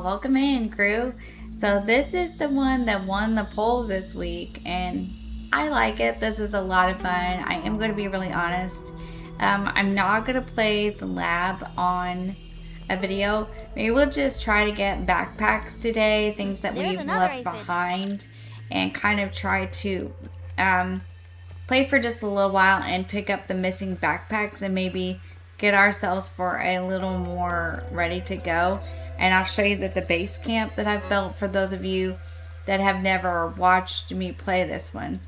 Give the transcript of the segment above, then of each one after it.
welcome in, crew. So this is the one that won the poll this week, and I like it. This is a lot of fun. I am going to be really honest. I'm not going to play the lab on a video. Maybe we'll just try to get backpacks today, things that we've left behind, and kind of try to play for just a little while and pick up the missing backpacks and maybe get ourselves for a little more ready to go. And I'll show you that the base camp that I've built for those of you that have never watched me play this one.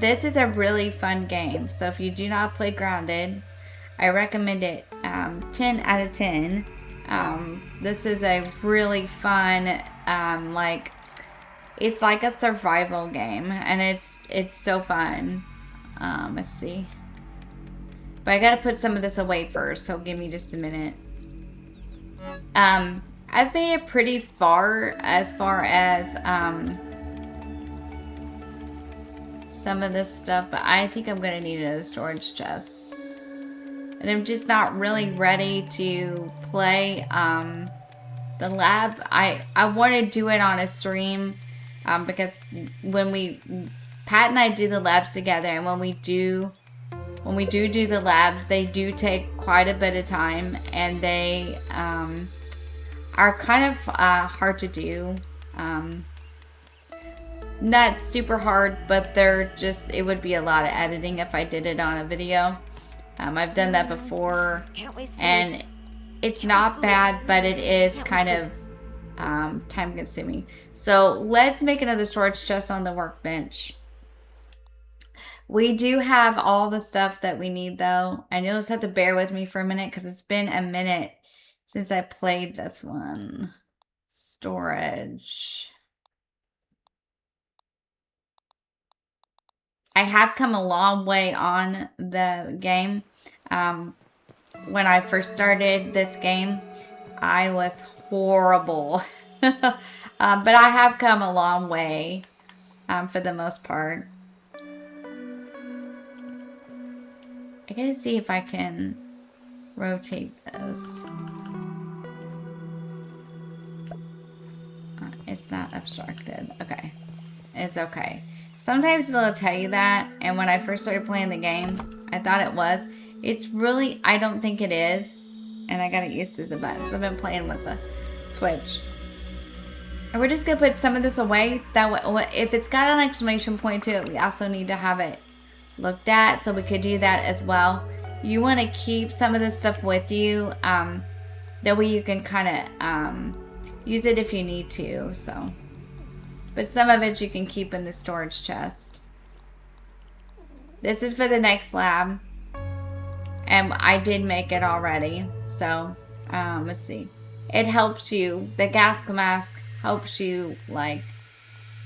This is a really fun game. So if you do not play Grounded, I recommend it 10 out of 10. This is a really fun, it's like a survival game, and it's so fun. Let's see. But I gotta put some of this away first, so give me just a minute. I've made it pretty far as some of this stuff, but I think I'm gonna need a storage chest. And I'm just not really ready to play the lab. I want to do it on a stream because when Pat and I do the labs together, and when we do the labs, they do take quite a bit of time, and they are kind of hard to do. Not super hard, but it would be a lot of editing if I did it on a video. I've done that before, and it's not bad, but it is kind of time consuming. So let's make another storage chest on the workbench. We do have all the stuff that we need, though, and you'll just have to bear with me for a minute because it's been a minute since I played this one. Storage. I have come a long way on the game. When I first started this game, I was horrible. But I have come a long way for the most part. I gotta see if I can rotate this. It's not obstructed. Okay. It's okay. Sometimes it'll tell you that, and when I first started playing the game, I thought it was. It's really, I don't think it is, and I gotta get used to the buttons. I've been playing with the Switch. And we're just gonna put some of this away. That way, if it's got an exclamation point to it, we also need to have it looked at, so we could do that as well. You want to keep some of this stuff with you. That way you can kind of use it if you need to. So. But some of it you can keep in the storage chest. This is for the next lab. And I did make it already. So, let's see. It helps you. The gas mask helps you, and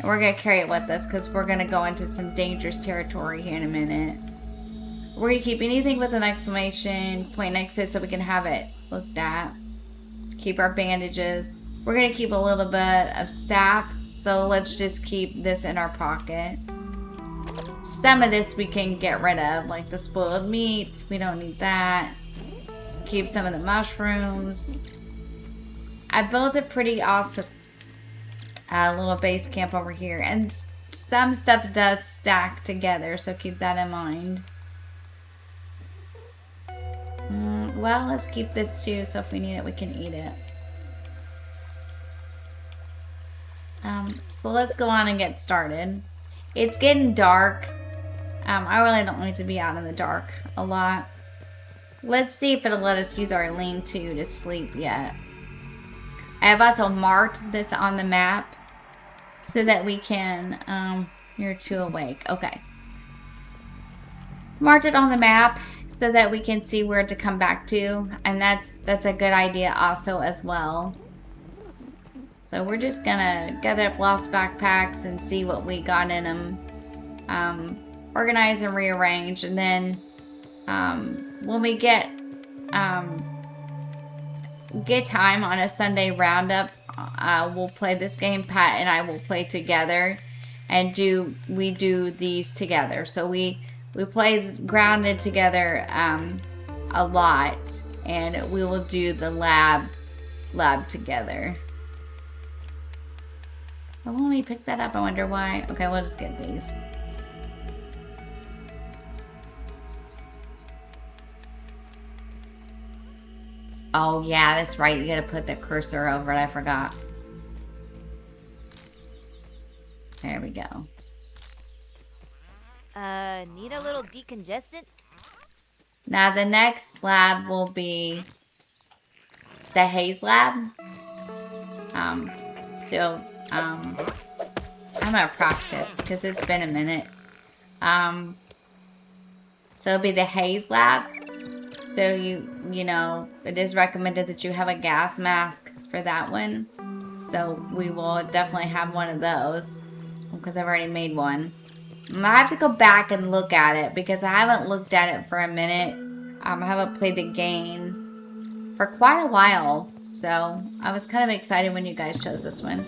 we're going to carry it with us because we're going to go into some dangerous territory here in a minute. We're going to keep anything with an exclamation point next to it so we can have it looked at. Keep our bandages. We're going to keep a little bit of sap. So let's just keep this in our pocket. Some of this we can get rid of, like the spoiled meat. We don't need that. Keep some of the mushrooms. I built a pretty awesome little base camp over here. And some stuff does stack together, so keep that in mind. Well, let's keep this too, so if we need it, we can eat it. So let's go on and get started. It's getting dark. I really don't like to be out in the dark a lot. Let's see if it'll let us use our lean-to to sleep yet. I have also marked this on the map so that we can, you're too awake. Okay. Marked it on the map so that we can see where to come back to. And that's a good idea also as well. So we're just gonna gather up lost backpacks and see what we got in them. Organize and rearrange, and then when we get time on a Sunday roundup, we'll play this game. Pat and I will play together, and we do these together. So we play Grounded together a lot, and we will do the lab lab together. But when we pick that up, I wonder why. Okay, we'll just get these. Oh yeah, that's right. You gotta put the cursor over it. I forgot. There we go. Need a little decongestant? Now the next lab will be the haze lab. I'm gonna practice because it's been a minute. So it'll be the haze lab. So you know, it is recommended that you have a gas mask for that one. So we will definitely have one of those because I've already made one. I have to go back and look at it because I haven't looked at it for a minute. I haven't played the game for quite a while. So I was kind of excited when you guys chose this one.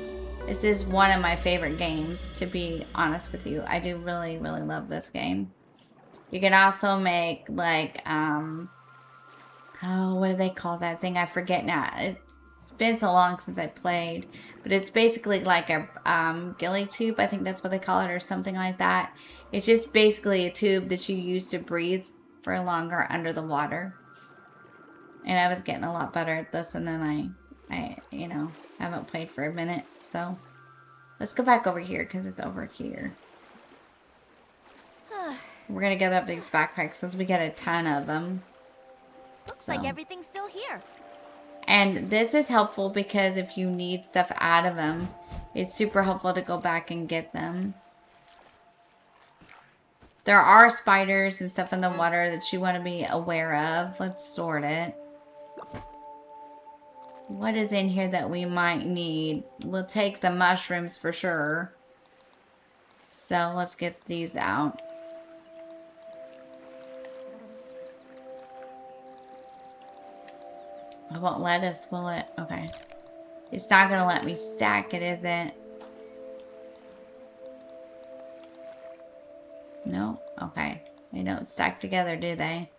This is one of my favorite games, to be honest with you. I do really, really love this game. You can also make like, oh, what do they call that thing? I forget now. It's been so long since I played, but it's basically like a ghillie tube. I think that's what they call it, or something like that. It's just basically a tube that you use to breathe for longer under the water. And I was getting a lot better at this, and then I you know, haven't played for a minute. So let's go back over here because it's over here. We're gonna gather up these backpacks since we got a ton of them. Looks like everything's still here. And this is helpful because if you need stuff out of them, it's super helpful to go back and get them. There are spiders and stuff in the water that you want to be aware of. Let's sort it. What is in here that we might need? We'll take the mushrooms for sure. So let's get these out. It won't let us, will it? Okay. It's not going to let me stack it, is it? No? Okay. They don't stack together, do they?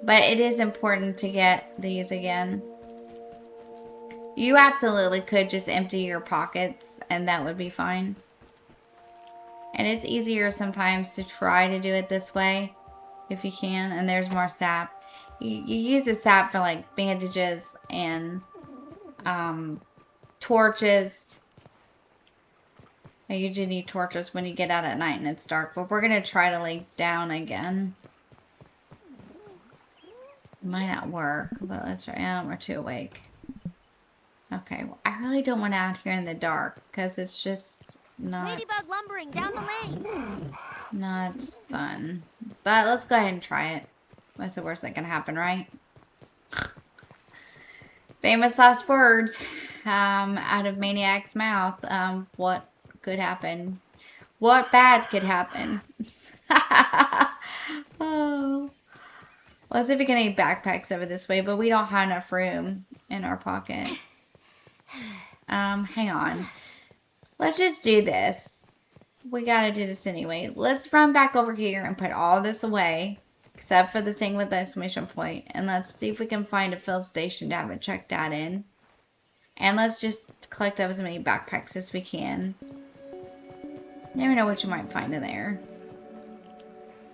But it is important to get these again. You absolutely could just empty your pockets and that would be fine. And it's easier sometimes to try to do it this way if you can. And there's more sap. You use the sap for like bandages and torches. I usually need torches when you get out at night and it's dark. But we're going to try to lay down again. Might not work, but let's try. We're too awake. Okay, well, I really don't want out here in the dark because it's just not... Ladybug lumbering down the lane. Not fun. But let's go ahead and try it. What's the worst that can happen, right? Famous last words out of Maniac's mouth. What could happen? What bad could happen? Oh. Let's see if we can get backpacks over this way, but we don't have enough room in our pocket. Hang on. Let's just do this. We gotta do this anyway. Let's run back over here and put all this away, except for the thing with the exclamation point. And let's see if we can find a fill station to have it checked that in. And let's just collect up as many backpacks as we can. Never know what you might find in there.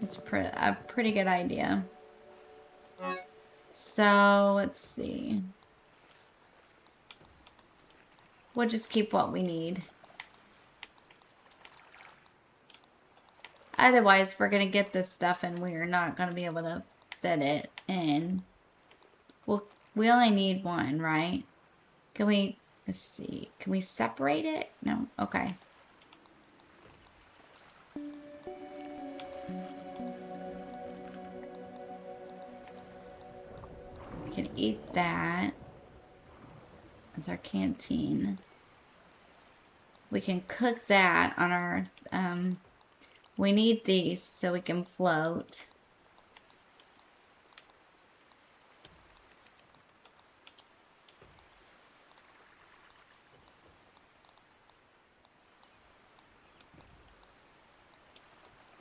It's a pretty good idea. So, let's see. We'll just keep what we need. Otherwise, we're going to get this stuff and we're not going to be able to fit it in. Well, we only need one, right? Can we, let's see. Can we separate it? No? Okay. We can eat that. That's our canteen. We can cook that on our, we need these so we can float.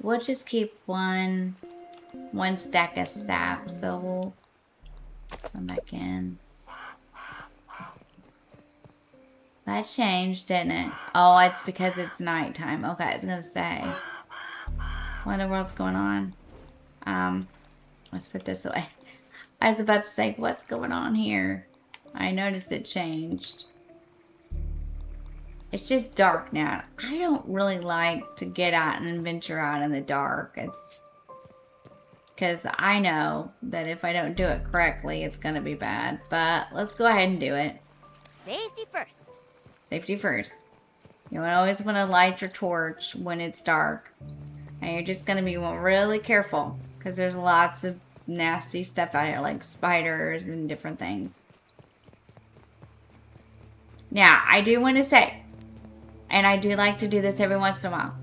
We'll just keep one 1 stack of sap, so we'll come back in. That changed, didn't it? Oh, it's because it's nighttime. Okay, I was gonna say. What in the world's going on? Let's put this away. I was about to say, what's going on here? I noticed it changed. It's just dark now. I don't really like to get out and venture out in the dark. It's because I know that if I don't do it correctly, it's going to be bad. But let's go ahead and do it. Safety first. Safety first. You always want to light your torch when it's dark. And you're just going to be really careful because there's lots of nasty stuff out here like spiders and different things. Now, I do want to say, and I do like to do this every once in a while.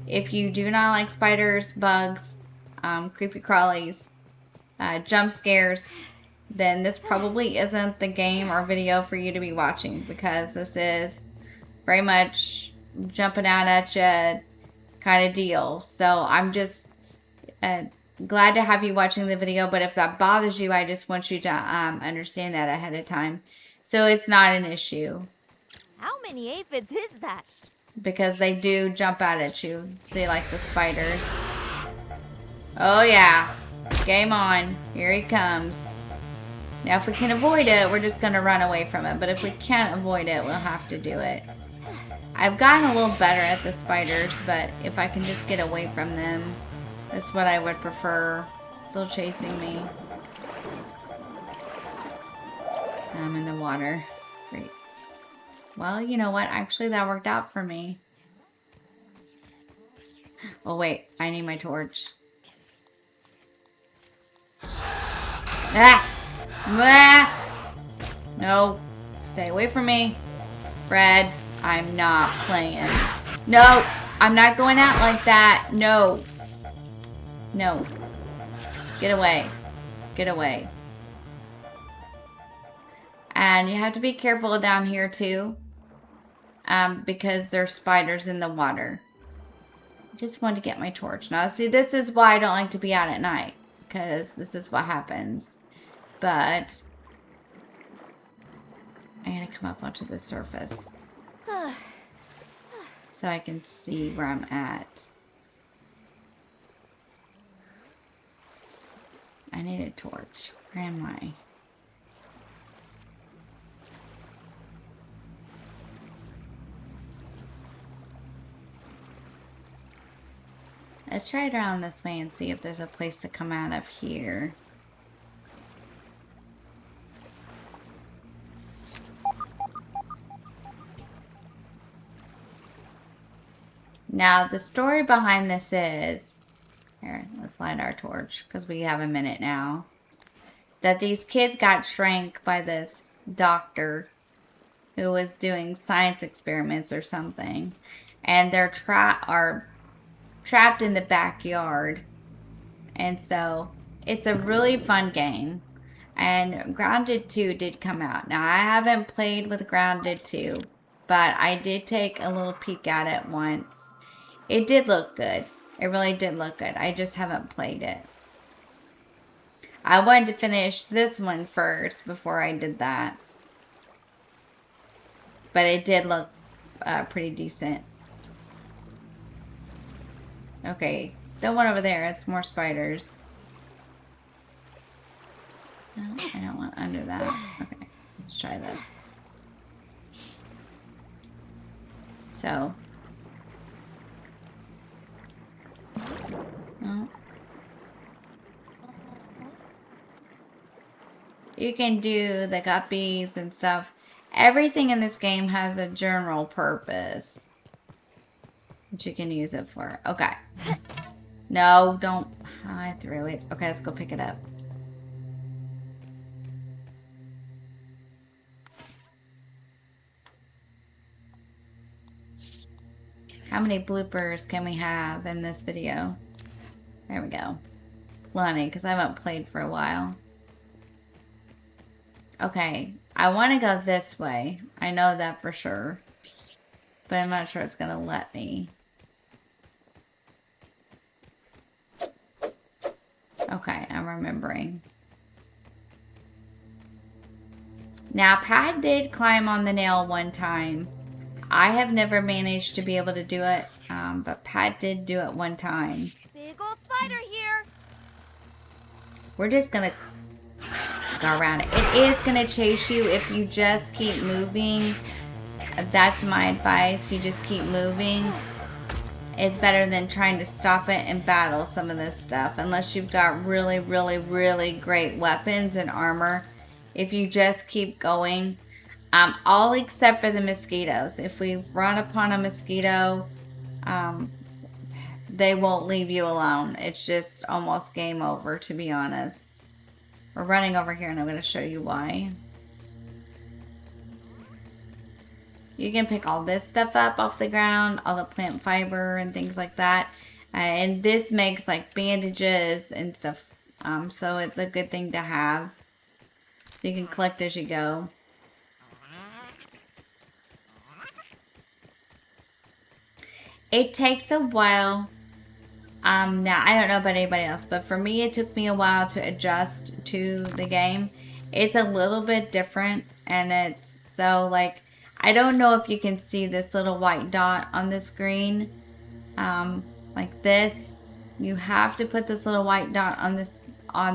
If you do not like spiders, bugs, creepy crawlies, jump scares, then this probably isn't the game or video for you to be watching because this is very much jumping out at you kind of deal. So I'm just glad to have you watching the video, but if that bothers you, I just want you to understand that ahead of time. So it's not an issue. How many aphids is that? Because they do jump out at you. See, like the spiders. Oh yeah. Game on. Here he comes. Now if we can avoid it, we're just going to run away from it. But if we can't avoid it, we'll have to do it. I've gotten a little better at the spiders, but if I can just get away from them, that's what I would prefer. Still chasing me. I'm in the water. Great. Well, you know what? Actually, that worked out for me. Oh, wait. I need my torch. Ah! Ah! No. Stay away from me. Fred, I'm not playing. No. I'm not going out like that. No. No. Get away. Get away. And you have to be careful down here too. Because there's spiders in the water. I just wanted to get my torch. Now, see, this is why I don't like to be out at night. Because this is what happens. But I'm going to come up onto the surface. So I can see where I'm at. I need a torch. Where am I? Let's try it around this way and see if there's a place to come out of here. Now, the story behind this is... Here, let's light our torch, because we have a minute now. That these kids got shrank by this doctor who was doing science experiments or something. And they're trapped in the backyard. And so, it's a really fun game. And Grounded 2 did come out. Now, I haven't played with Grounded 2, but I did take a little peek at it once. It did look good. It really did look good. I just haven't played it. I wanted to finish this one first before I did that. But it did look pretty decent. Okay, the one over there, it's more spiders. No, I don't want under that. Okay, let's try this. So. No. You can do the guppies and stuff. Everything in this game has a general purpose. Which you can use it for. Okay. No, don't. I threw it. Okay, let's go pick it up. How many bloopers can we have in this video? There we go. Plenty, because I haven't played for a while. Okay, I want to go this way. I know that for sure. But I'm not sure it's going to let me. Okay, I'm remembering. Now, Pat did climb on the nail one time. I have never managed to be able to do it, but Pat did do it one time. Big ol' spider here. We're just gonna go around it. It is gonna chase you if you just keep moving. That's my advice. You just keep moving. It's better than trying to stop it and battle some of this stuff. Unless you've got really, really, really great weapons and armor. If you just keep going, all except for the mosquitoes. If we run upon a mosquito, they won't leave you alone. It's just almost game over, to be honest. We're running over here, and I'm going to show you why. You can pick all this stuff up off the ground, all the plant fiber and things like that. And this makes like bandages and stuff. So it's a good thing to have. So you can collect as you go. It takes a while. Now I don't know about anybody else, but for me it took me a while to adjust to the game. It's a little bit different, and it's so like I don't know if you can see this little white dot on the screen. Like this. You have to put this little white dot on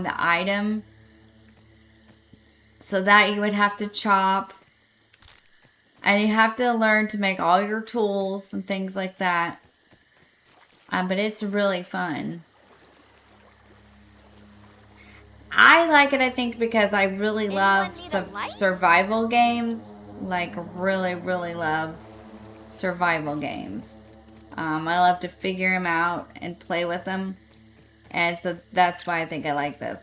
the item. So that you would have to chop. And you have to learn to make all your tools and things like that. But it's really fun. I like it, I think, because I really love survival games. Like, really, really love survival games. I love to figure them out and play with them. And so that's why I think I like this.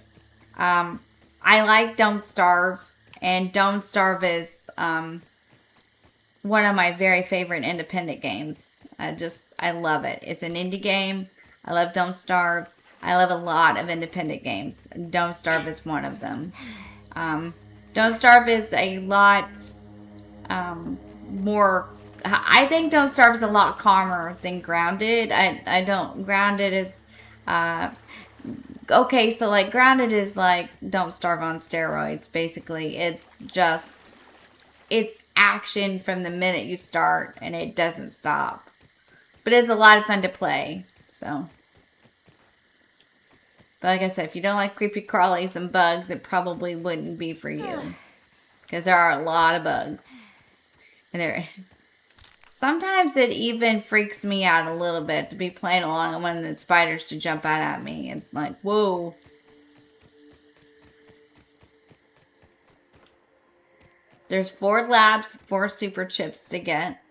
I like Don't Starve. And Don't Starve is one of my very favorite independent games. I love it. It's an indie game. I love Don't Starve. I love a lot of independent games. Don't Starve is one of them. Don't Starve is a lot more... I think Don't Starve is a lot calmer than Grounded. Grounded is... okay, so like Grounded is like Don't Starve on steroids, basically. It's just... It's action from the minute you start, and it doesn't stop. But it's a lot of fun to play, so... But like I said, if you don't like creepy crawlies and bugs, it probably wouldn't be for you. Because there are a lot of bugs. And sometimes it even freaks me out a little bit to be playing along and one of the spiders to jump out at me. And like, whoa. There's 4 labs, 4 super chips to get.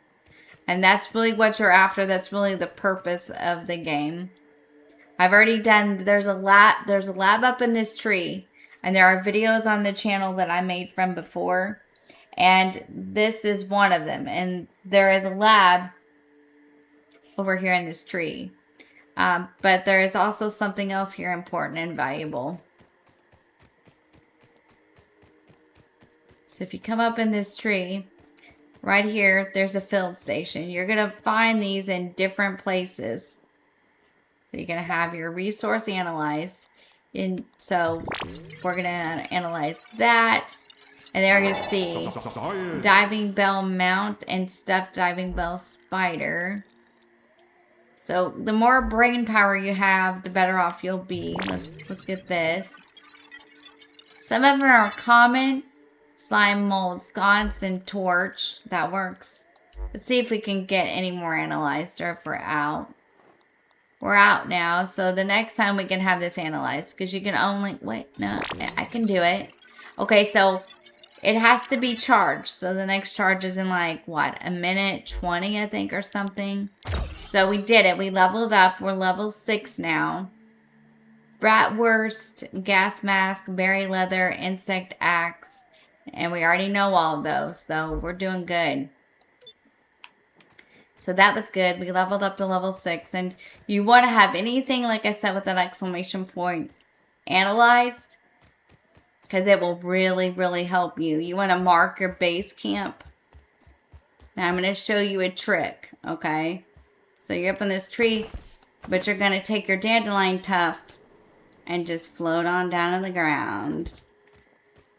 And that's really what you're after. That's really the purpose of the game. I've already done, there's a lab up in this tree, and there are videos on the channel that I made from before, and this is one of them, and there is a lab over here in this tree, but there is also something else here important and valuable. So if you come up in this tree, right here, there's a field station. You're going to find these in different places. So you're going to have your resource analyzed. And so we're going to analyze that. And then we're going to see diving bell mount and stuffed diving bell spider. So the more brain power you have, the better off you'll be. Let's get this. Some of them are common. Slime mold, sconce, and torch. That works. Let's see if we can get any more analyzed or if we're out. We're out now, so the next time we can have this analyzed, because you can only... Wait, no, I can do it. Okay, so it has to be charged. So the next charge is in like, what, a minute 20, I think, or something. So we did it. We leveled up. We're level 6 now. Bratwurst, gas mask, berry leather, insect axe. And we already know all of those, so we're doing good. So that was good. We leveled up to level 6. And you want to have anything, like I said, with that exclamation point analyzed. Because it will really, really help you. You want to mark your base camp. Now I'm going to show you a trick, okay? So you're up in this tree, but you're going to take your dandelion tuft and just float on down to the ground.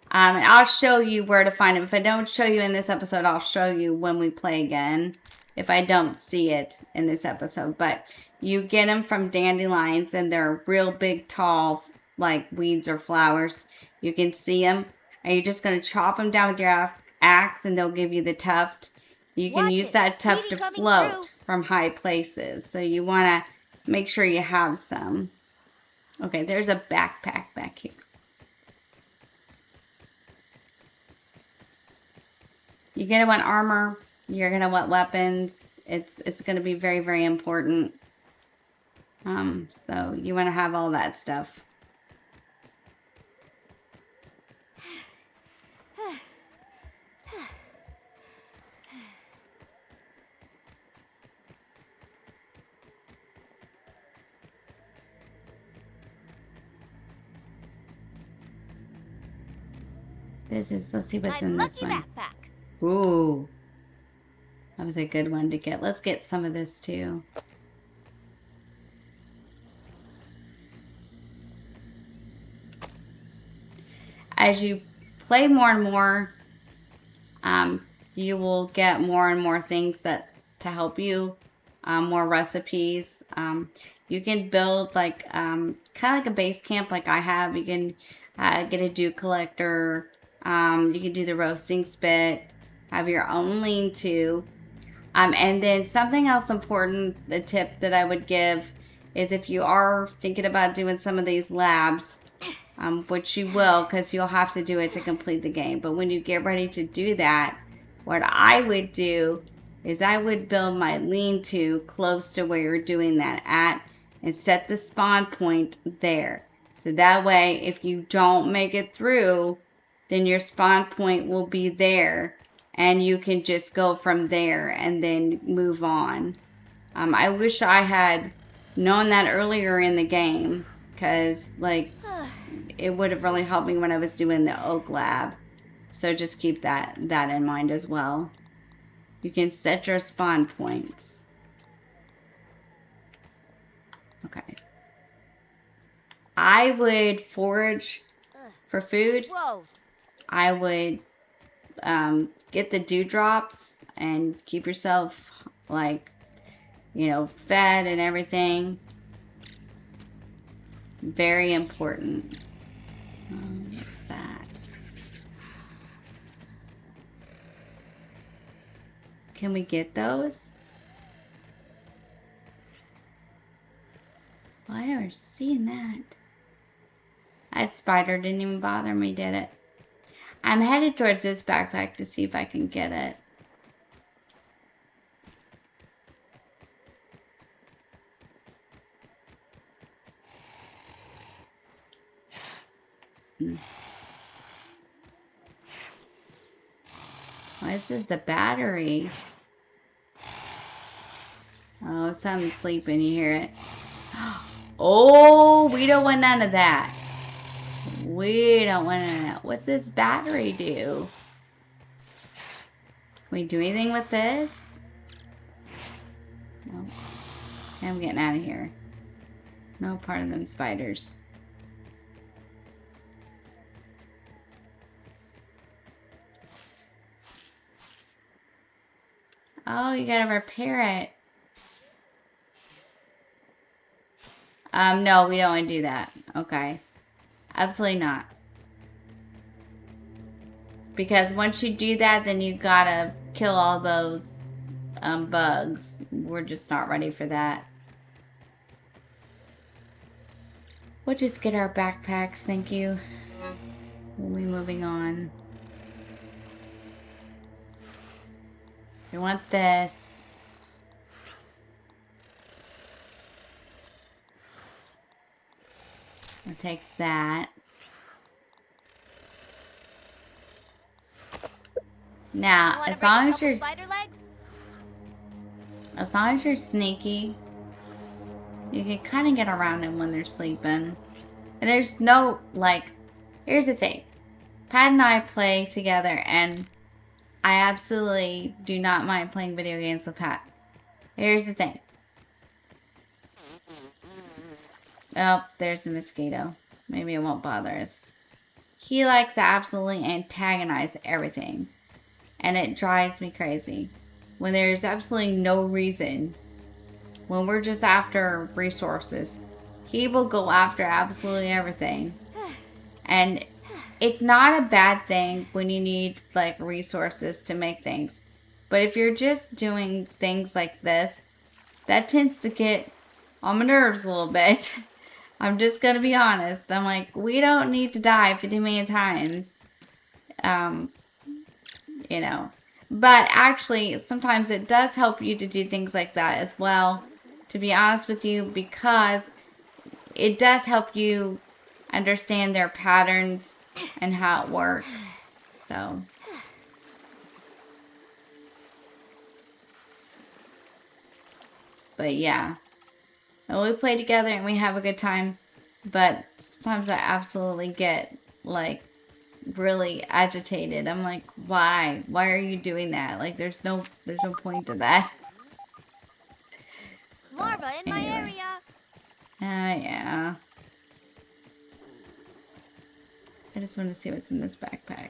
And I'll show you where to find them. If I don't show you in this episode, I'll show you when we play again. If I don't see it in this episode. But you get them from dandelions, and they're real big, tall, like weeds or flowers. You can see them. And you're just going to chop them down with your axe, and they'll give you the tuft. You can use that tuft to float from high places. So you want to make sure you have some. Okay, there's a backpack back here. You're going to want armor. You're going to want weapons. It's going to be very, very important. So you want to have all that stuff. Let's see what's in this one. Backpack. Ooh. That was a good one to get. Let's get some of this too. As you play more and more, you will get more and more things to help you. More recipes. You can build like kind of like a base camp like I have. You can get a dew collector. You can do the roasting spit, have your own lean-to. And then something else important, the tip that I would give is if you are thinking about doing some of these labs, which you will because you'll have to do it to complete the game. But when you get ready to do that, what I would do is I would build my lean-to close to where you're doing that at and set the spawn point there. So that way, if you don't make it through, then your spawn point will be there and you can just go from there and then move on. I wish I had known that earlier in the game because like it would have really helped me when I was doing the oak lab. So just keep that in mind as well. You can set your spawn points. Okay. I would forage for food. I would get the dewdrops and keep yourself like, you know, fed and everything. Very important. What's that? Can we get those? Well, I never seen that. That spider didn't even bother me, did it? I'm headed towards this backpack to see if I can get it. Oh, this is the battery. Oh, something's sleeping. You hear it? Oh, we don't want none of that. We don't want none of that. What's this battery do? Can we do anything with this? No. I'm getting out of here. No part of them spiders. Oh, you gotta repair it. No, we don't want to do that. Okay. Absolutely not. Because once you do that, then you gotta kill all those bugs. We're just not ready for that. We'll just get our backpacks, thank you. We'll be moving on. We want this. I'll take that. Now, as long as you're sneaky, you can kind of get around them when they're sleeping. And there's no, like, here's the thing. Pat and I play together, and I absolutely do not mind playing video games with Pat. Here's the thing. Oh, there's a mosquito. Maybe it won't bother us. He likes to absolutely antagonize everything. And it drives me crazy. When there's absolutely no reason. When we're just after resources. He will go after absolutely everything. And it's not a bad thing when you need, like, resources to make things. But if you're just doing things like this, that tends to get on my nerves a little bit. I'm just going to be honest. I'm like, we don't need to die 50 million times. You know. But actually, sometimes it does help you to do things like that as well. To be honest with you, because it does help you understand their patterns and how it works. So. But yeah. And we play together and we have a good time. But sometimes I absolutely get, like, really agitated. I'm like, why? Why are you doing that? Like, there's no point to that. Larva in my area. Yeah. I just want to see what's in this backpack.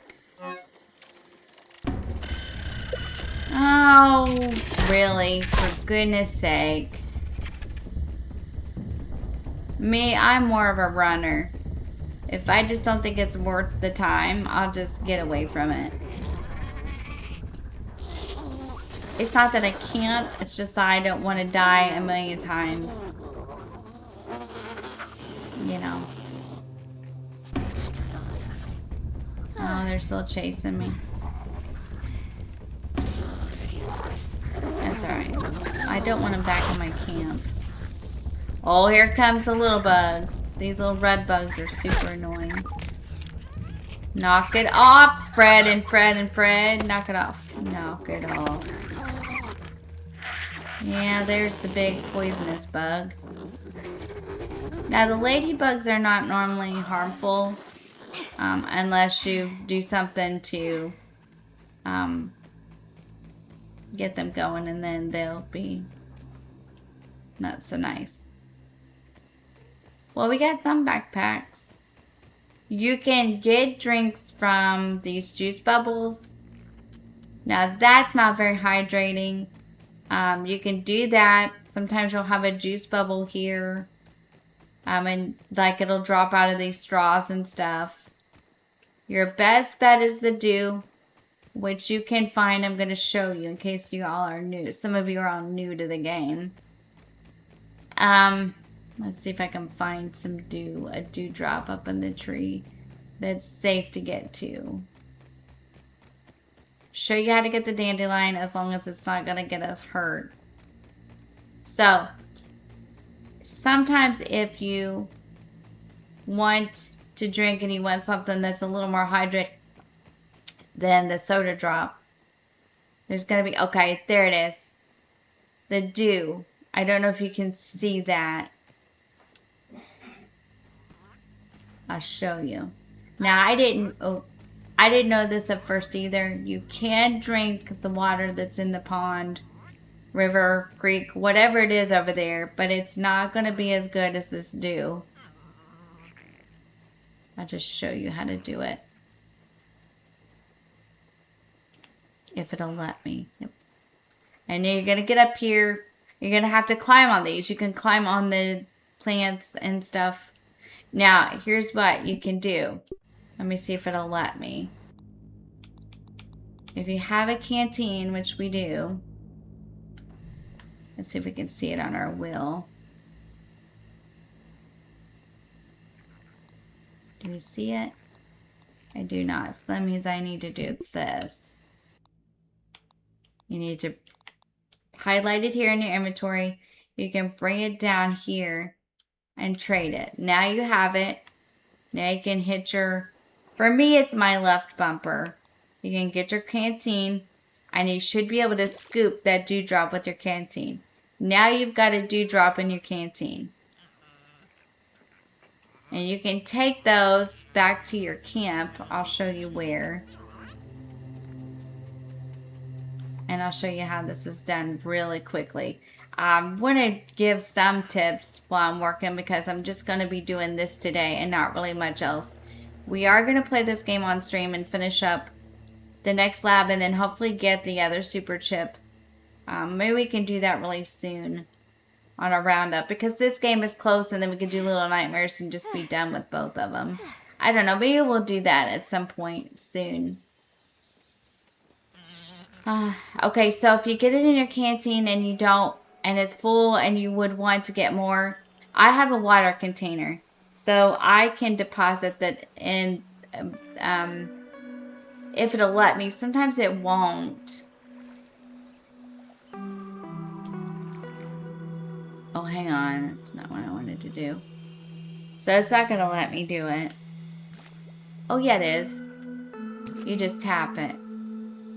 Oh, really? For goodness sake. Me, I'm more of a runner. If I just don't think it's worth the time, I'll just get away from it. It's not that I can't, it's just that I don't want to die a million times. You know. Oh, they're still chasing me. That's alright. I don't want them back in my camp. Oh, here comes the little bugs. These little red bugs are super annoying. Knock it off, Fred and Fred and Fred. Knock it off. Knock it off. Yeah, there's the big poisonous bug. Now, the ladybugs are not normally harmful unless you do something to get them going, and then they'll be not so nice. Well, we got some backpacks. You can get drinks from these juice bubbles. Now, that's not very hydrating. You can do that. Sometimes you'll have a juice bubble here. And like it'll drop out of these straws and stuff. Your best bet is the dew, which you can find. I'm going to show you in case you all are new. Some of you are all new to the game. Let's see if I can find some dew, a dewdrop up in the tree that's safe to get to. Show you how to get the dandelion as long as it's not going to get us hurt. So, sometimes if you want to drink and you want something that's a little more hydrated than the soda drop, there's going to be, okay, there it is. The dew. I don't know if you can see that. I'll show you. Now, I didn't know this at first either. You can drink the water that's in the pond, river, creek, whatever it is over there, but it's not going to be as good as this dew. I'll just show you how to do it. If it'll let me. Yep. And you're going to get up here. You're going to have to climb on these. You can climb on the plants and stuff. Now, here's what you can do. Let me see if it'll let me. If you have a canteen, which we do. Let's see if we can see it on our wheel. Do we see it? I do not. So that means I need to do this. You need to highlight it here in your inventory. You can bring it down here and trade it. Now you have it. Now you can hit your, for me it's my left bumper. You can get your canteen and you should be able to scoop that dewdrop with your canteen. Now you've got a dewdrop in your canteen. And you can take those back to your camp. I'll show you where. And I'll show you how this is done really quickly. I'm going to give some tips while I'm working because I'm just going to be doing this today and not really much else. We are going to play this game on stream and finish up the next lab and then hopefully get the other super chip. Maybe we can do that really soon on a roundup because this game is close and then we can do Little Nightmares and just be done with both of them. I don't know. Maybe we'll do that at some point soon. Okay, so if you get it in your canteen and you don't, and it's full and you would want to get more, I have a water container. So I can deposit that in, if it'll let me. Sometimes it won't. Oh, hang on. That's not what I wanted to do. So it's not going to let me do it. Oh, yeah, it is. You just tap it.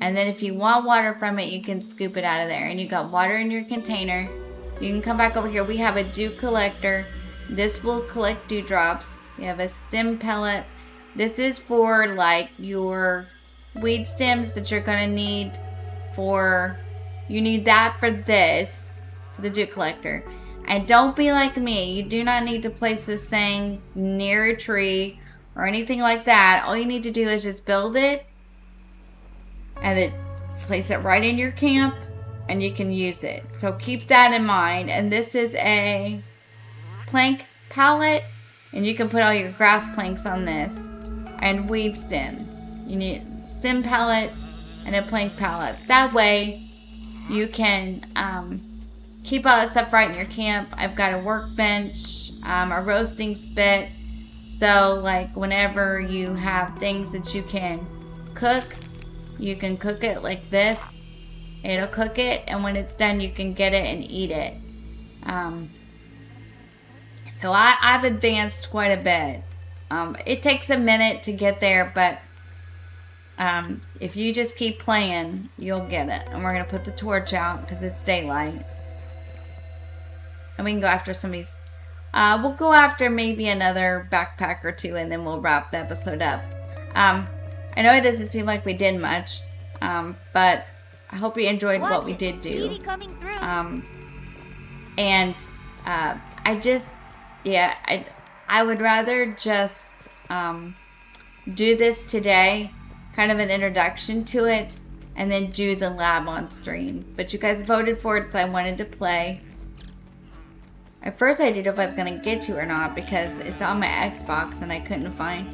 And then if you want water from it, you can scoop it out of there. And you got water in your container. You can come back over here. We have a dew collector. This will collect dewdrops. You have a stem pellet. This is for like your weed stems that you're going to need for... You need that for this, for the dew collector. And don't be like me. You do not need to place this thing near a tree or anything like that. All you need to do is just build it and then place it right in your camp and you can use it. So keep that in mind. And this is a plank pallet and you can put all your grass planks on this and weed stem. You need stem pallet and a plank pallet. That way you can keep all that stuff right in your camp. I've got a workbench, a roasting spit. So like whenever you have things that you can cook, you can cook it like this. It'll cook it, and when it's done, you can get it and eat it. So I've advanced quite a bit. It takes a minute to get there, but if you just keep playing, you'll get it. And we're going to put the torch out because it's daylight. And we can go after some of these. We'll go after maybe another backpack or two, and then we'll wrap the episode up. I know it doesn't seem like we did much, but I hope you enjoyed what we did do. And I just, yeah, I would rather just do this today, kind of an introduction to it, and then do the lab on stream. But you guys voted for it, so I wanted to play. At first I didn't know if I was going to get to or not because it's on my Xbox and I couldn't find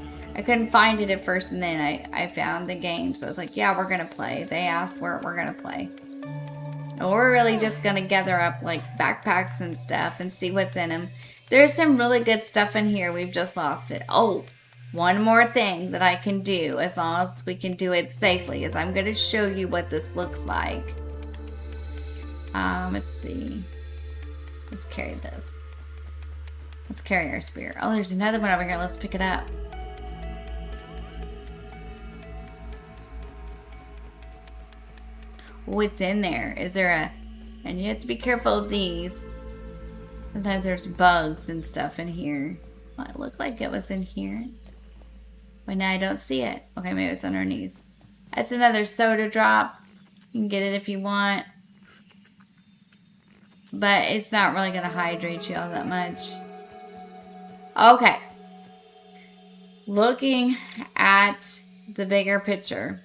it at first, and then I found the game. So I was like, yeah, we're going to play. They asked for it, we're going to play. And we're really just going to gather up like backpacks and stuff and see what's in them. There's some really good stuff in here. We've just lost it. Oh, one more thing that I can do as long as we can do it safely is I'm going to show you what this looks like. Let's see. Let's carry this. Let's carry our spear. Oh, there's another one over here. Let's pick it up. What's in there? Is there a... And you have to be careful of these. Sometimes there's bugs and stuff in here. Well, it looked like it was in here. But now I don't see it. Okay, maybe it's underneath. That's another soda drop. You can get it if you want. But it's not really going to hydrate you all that much. Okay. Looking at the bigger picture.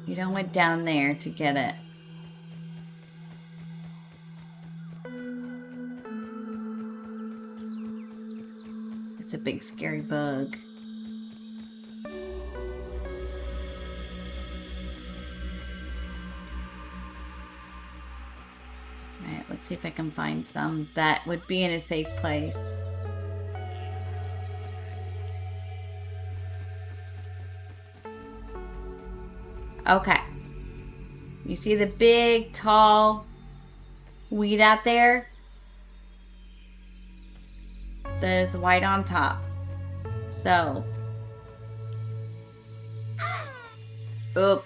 You don't went down there to get it. It's a big scary bug. Alright, let's see if I can find some that would be in a safe place. Okay. You see the big, tall weed out there? There's white on top. So. Oop.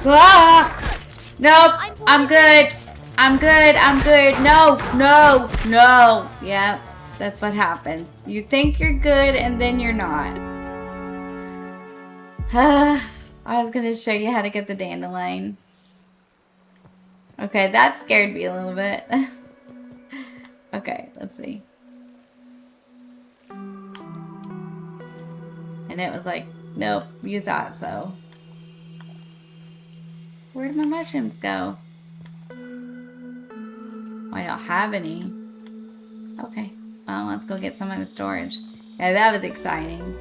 Ah! Nope. I'm good. I'm good. I'm good. No, no, no. Yep, that's what happens. You think you're good and then you're not. I was going to show you how to get the dandelion. Okay, that scared me a little bit. Okay, let's see. And it was like, nope, you thought so. Where did my mushrooms go? Oh, I don't have any. Okay, well, let's go get some in the storage. Yeah, that was exciting.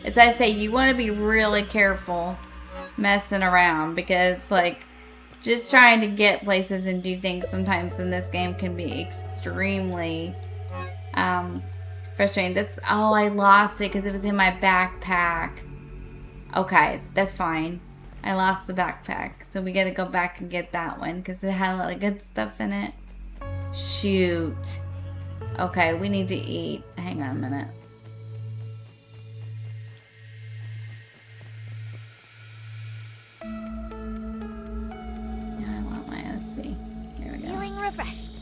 As I say, you want to be really careful messing around because, like, just trying to get places and do things sometimes in this game can be extremely frustrating. Oh, I lost it because it was in my backpack. Okay, that's fine. I lost the backpack, so we gotta go back and get that one because it had a lot of good stuff in it. Shoot. Okay, we need to eat. Hang on a minute. Refreshed.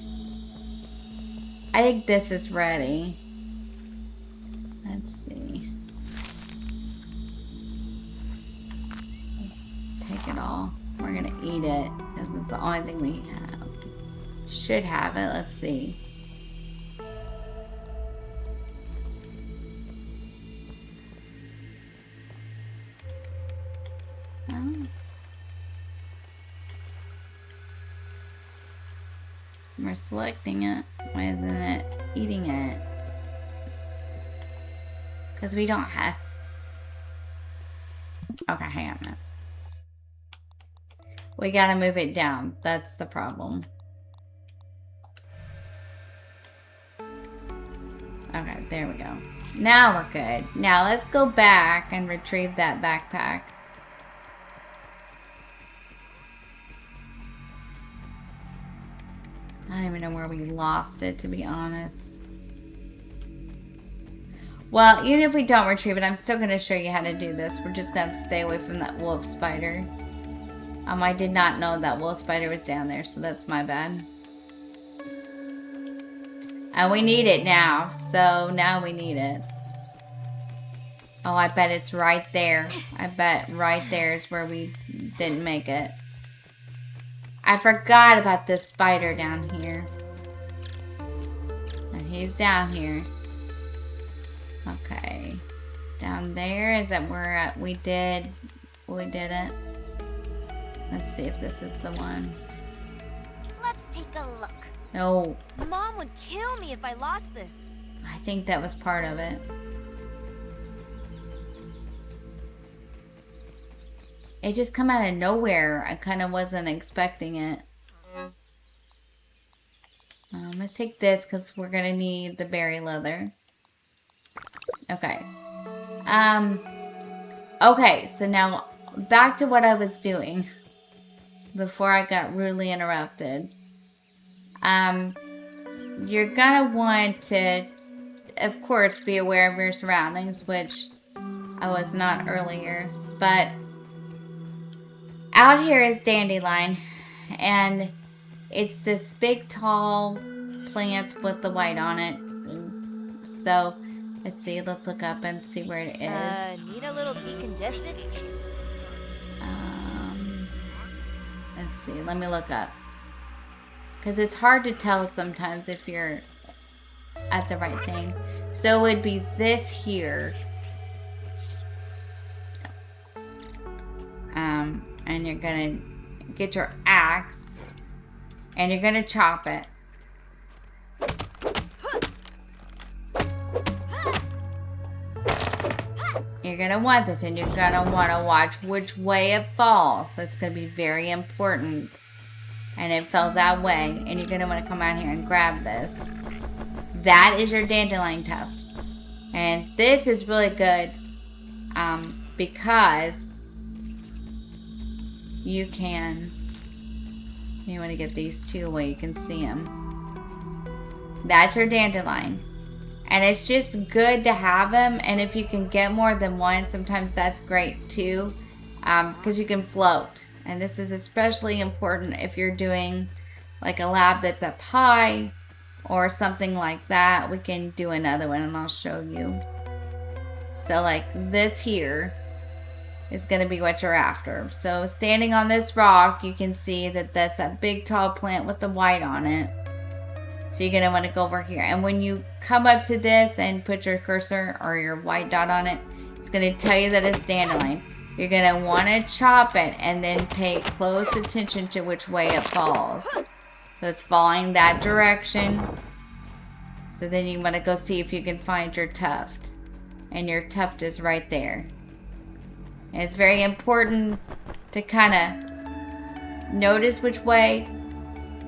I think this is ready. Let's see. Take it all. We're gonna eat it because it's the only thing we have. Should have it. Let's see. Oh. We're selecting it. Why isn't it eating it? Because we don't have... Okay, hang on a minute. We gotta move it down. That's the problem. Okay, there we go. Now we're good. Now let's go back and retrieve that backpack. I don't even know where we lost it, to be honest. Well, even if we don't retrieve it, I'm still going to show you how to do this. We're just going to have to stay away from that wolf spider. I did not know that wolf spider was down there, so that's my bad. And we need it now, so now we need it. Oh, I bet it's right there. I bet right there is where we didn't make it. I forgot about this spider down here. And he's down here. Okay. Down there, is that where we did it? Let's see if this is the one. Let's take a look. No. Mom would kill me if I lost this. I think that was part of it. It just come out of nowhere. I kind of wasn't expecting it. Let's take this because we're going to need the berry leather. Okay. Okay, so now back to what I was doing before I got rudely interrupted. You're going to want to, of course, be aware of your surroundings, which I was not earlier, but out here is dandelion, and it's this big, tall plant with the white on it. So, let's see. Let's look up and see where it is. Need a little decongestant? Let's see. Let me look up. Because it's hard to tell sometimes if you're at the right thing. So, it would be this here. And you're gonna get your axe and you're gonna chop it. You're gonna want this, and you're gonna want to watch which way it falls. That's gonna be very important. And it fell that way, and you're gonna want to come out here and grab this. That is your dandelion tuft, and this is really good because you want to get these two away. You can see them. That's your dandelion. And it's just good to have them. And if you can get more than one, sometimes that's great too. Because you can float. And this is especially important if you're doing like a lab that's up high or something like that. We can do another one and I'll show you. So like this here is going to be what you're after. So standing on this rock, you can see that that's that big tall plant with the white on it. So you're going to want to go over here. And when you come up to this and put your cursor or your white dot on it, it's going to tell you that it's dandelion. You're going to want to chop it and then pay close attention to which way it falls. So it's falling that direction. So then you want to go see if you can find your tuft. And your tuft is right there. And it's very important to kind of notice which way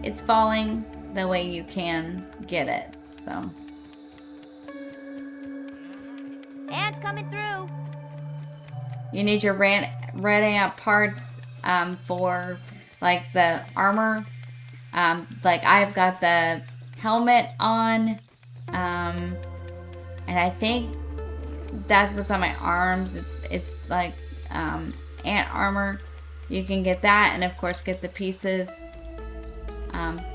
it's falling. That way you can get it. So. Ants coming through. You need your red ant parts for like the armor. Like I've got the helmet on. And I think that's what's on my arms. It's like ant armor. You can get that, and of course get the pieces.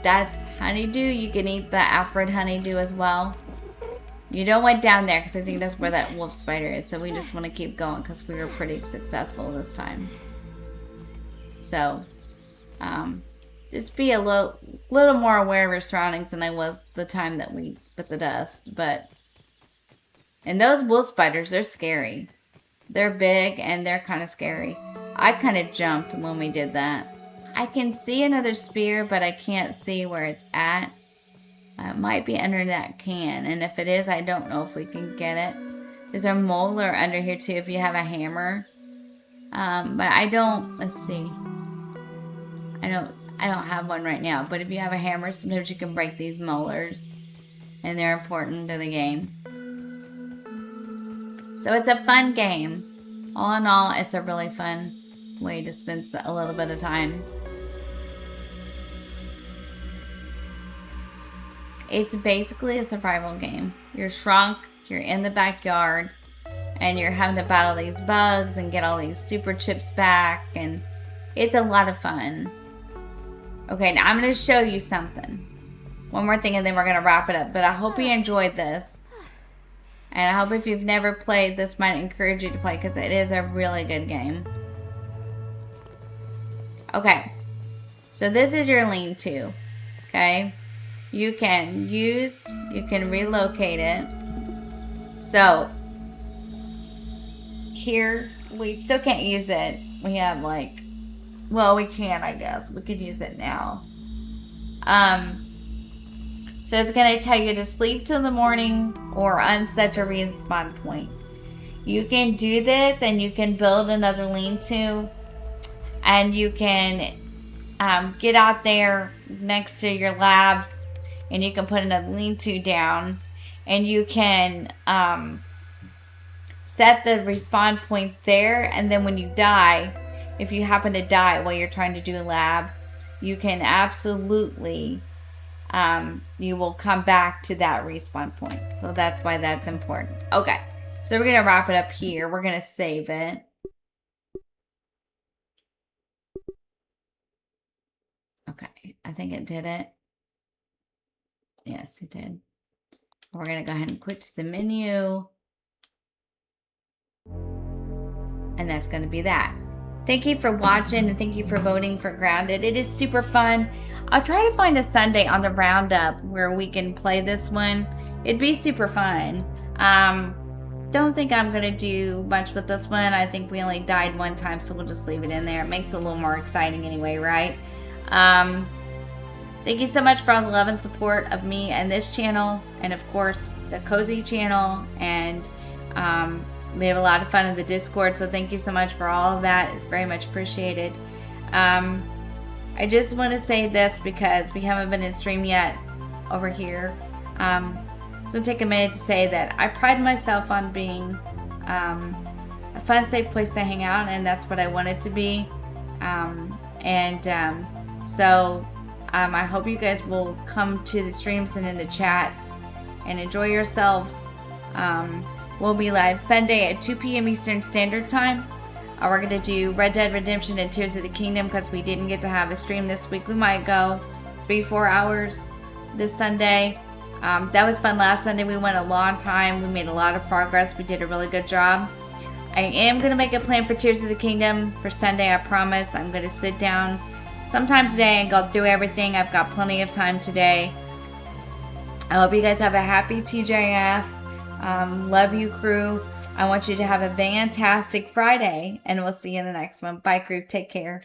That's honeydew. You can eat the aphid honeydew as well. You don't want down there because I think that's where that wolf spider is. So we just want to keep going because we were pretty successful this time. So just be a little more aware of your surroundings than I was the time that we put the dust. And those wolf spiders, they're scary. They're big and they're kind of scary. I kind of jumped when we did that. I can see another spear, but I can't see where it's at. It might be under that can. And if it is, I don't know if we can get it. There's a molar under here too if you have a hammer. But I don't, let's see. I don't have one right now. But if you have a hammer, sometimes you can break these molars. And they're important to the game. So it's a fun game. All in all, it's a really fun way to spend a little bit of time. It's basically a survival game. You're shrunk, you're in the backyard, and you're having to battle these bugs and get all these super chips back, and it's a lot of fun. Okay, now I'm going to show you something. One more thing and then we're going to wrap it up. But I hope you enjoyed this. And I hope if you've never played, this might encourage you to play because it is a really good game. Okay, so this is your lean-to, okay? You can relocate it. So, here, we still can't use it. We have well, we can, I guess. We could use it now. So it's going to tell you to sleep till the morning or unset your respawn point. You can do this and you can build another lean-to. And you can get out there next to your labs and you can put another lean-to down. And you can set the respawn point there. And then when you die, if you happen to die while you're trying to do a lab, you can absolutely, you will come back to that respawn point. So that's why that's important. Okay, so we're going to wrap it up here. We're going to save it. Okay, I think it did it. Yes, it did. We're going to go ahead and quit to the menu. And that's going to be that. Thank you for watching and thank you for voting for Grounded. It is super fun. I'll try to find a Sunday on the roundup where we can play this one. It'd be super fun. Don't think I'm going to do much with this one. I think we only died one time, so we'll just leave it in there. It makes it a little more exciting anyway, right? Thank you so much for all the love and support of me and this channel, and of course the Cozy channel, and we have a lot of fun in the Discord, so thank you so much for all of that. It's very much appreciated. I just want to say this because we haven't been in stream yet over here. So take a minute to say that I pride myself on being a fun, safe place to hang out, and that's what I want it to be. So I hope you guys will come to the streams and in the chats and enjoy yourselves. We'll be live Sunday at 2 p.m. Eastern Standard Time. We're going to do Red Dead Redemption and Tears of the Kingdom because we didn't get to have a stream this week. We might go 3-4 hours this Sunday. That was fun last Sunday. We went a long time. We made a lot of progress. We did a really good job. I am going to make a plan for Tears of the Kingdom for Sunday, I promise. I'm going to sit down sometime today and go through everything. I've got plenty of time today. I hope you guys have a happy TJF. Love you, crew. I want you to have a fantastic Friday, and we'll see you in the next one. Bye, crew. Take care.